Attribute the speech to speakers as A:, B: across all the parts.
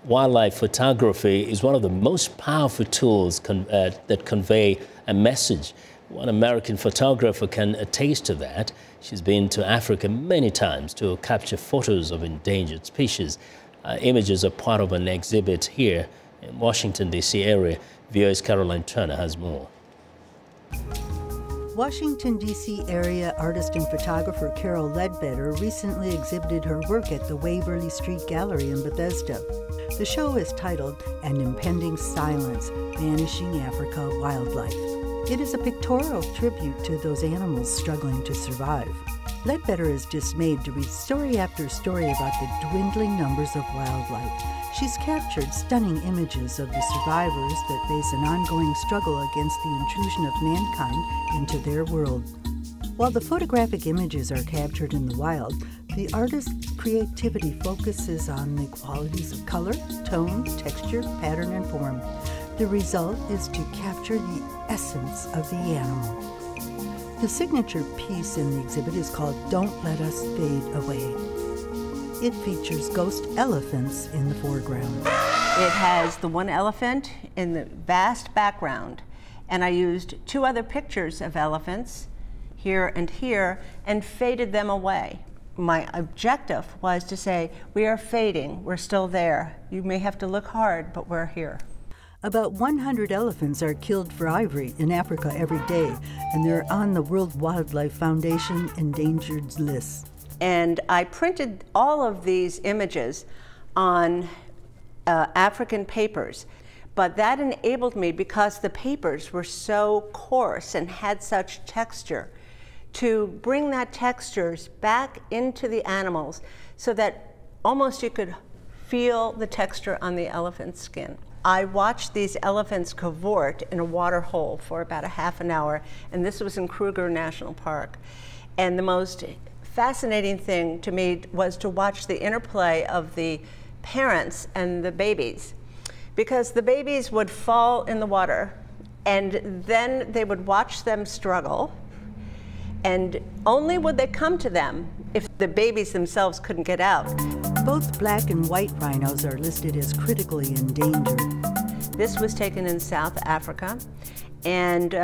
A: Wildlife photography is one of the most powerful tools that convey a message. One American photographer can attest to that. She's been to Africa many times to capture photos of endangered species. Images are part of an exhibit here in Washington, D.C. area. VOA's Carolyn has more.
B: Washington, D.C. area artist and photographer Carol Ledbetter recently exhibited her work at the Waverly Street Gallery in Bethesda. The show is titled An Impending Silence, Vanishing African Wildlife. It is a pictorial tribute to those animals struggling to survive. Ledbetter is dismayed to read story after story about the dwindling numbers of wildlife. She's captured stunning images of the survivors that face an ongoing struggle against the intrusion of mankind into their world. While the photographic images are captured in the wild, the artist's creativity focuses on the qualities of color, tone, texture, pattern, and form. The result is to capture the essence of the animal. The signature piece in the exhibit is called Don't Let Us Fade Away. It features ghost elephants in the foreground.
C: It has the one elephant in the vast background, and I used two other pictures of elephants, here, and faded them away. My objective was to say, we are fading, we're still there. You may have to look hard, but we're here.
B: About 100 elephants are killed for ivory in Africa every day, and they're on the World Wildlife Foundation endangered list.
C: And I printed all of these images on African papers, but that enabled me, because the papers were so coarse and had such texture, to bring that textures back into the animals so that almost you could feel the texture on the elephant's skin. I watched these elephants cavort in a water hole for about a half an hour, and this was in Kruger National Park. And the most fascinating thing to me was to watch the interplay of the parents and the babies, because the babies would fall in the water, and then they would watch them struggle, and only would they come to them if the babies themselves couldn't get out.
B: Both black and white rhinos are listed as critically endangered.
C: This was taken in South Africa, and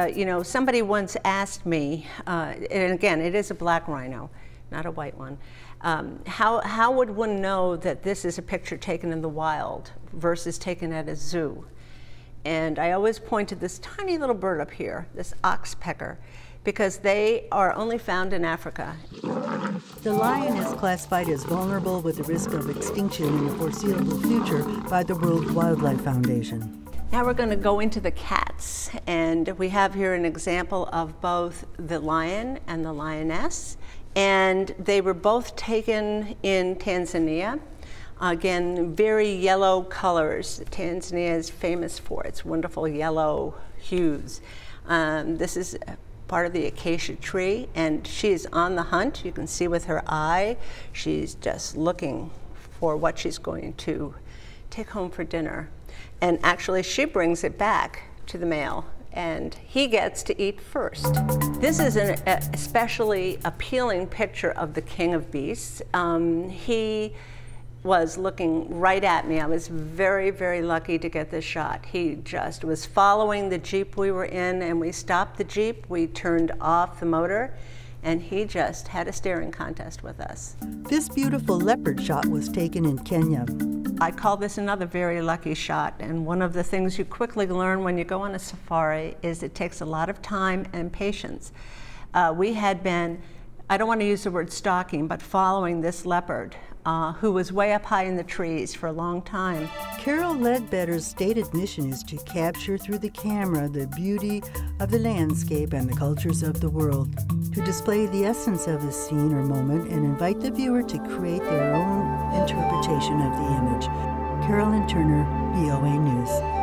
C: somebody once asked me, and again, it is a black rhino, not a white one, how would one know that this is a picture taken in the wild versus taken at a zoo? And I always point to this tiny little bird up here, this oxpecker, because they are only found in Africa.
B: The lion is classified as vulnerable with the risk of extinction in the foreseeable future by the World Wildlife Foundation.
C: Now we're going to go into the cats, and we have here an example of both the lion and the lioness, and they were both taken in Tanzania. Again, very yellow colors. Tanzania is famous for its wonderful yellow hues. This is part of the acacia tree, and she is on the hunt. You can see with her eye, she's just looking for what she's going to take home for dinner. And actually, she brings it back to the male, and he gets to eat first. This is an especially appealing picture of the king of beasts. He was looking right at me. I was very, very lucky to get this shot. He just was following the Jeep we were in, and we stopped the Jeep, we turned off the motor, and he just had a staring contest with us.
B: This beautiful leopard shot was taken in Kenya.
C: I call this another very lucky shot, and one of the things you quickly learn when you go on a safari is it takes a lot of time and patience. We had been, I don't want to use the word stalking, but following this leopard who was way up high in the trees for a long time.
B: Carol Ledbetter's stated mission is to capture through the camera the beauty of the landscape and the cultures of the world, to display the essence of a scene or moment and invite the viewer to create their own interpretation of the image. Carolyn, VOA News.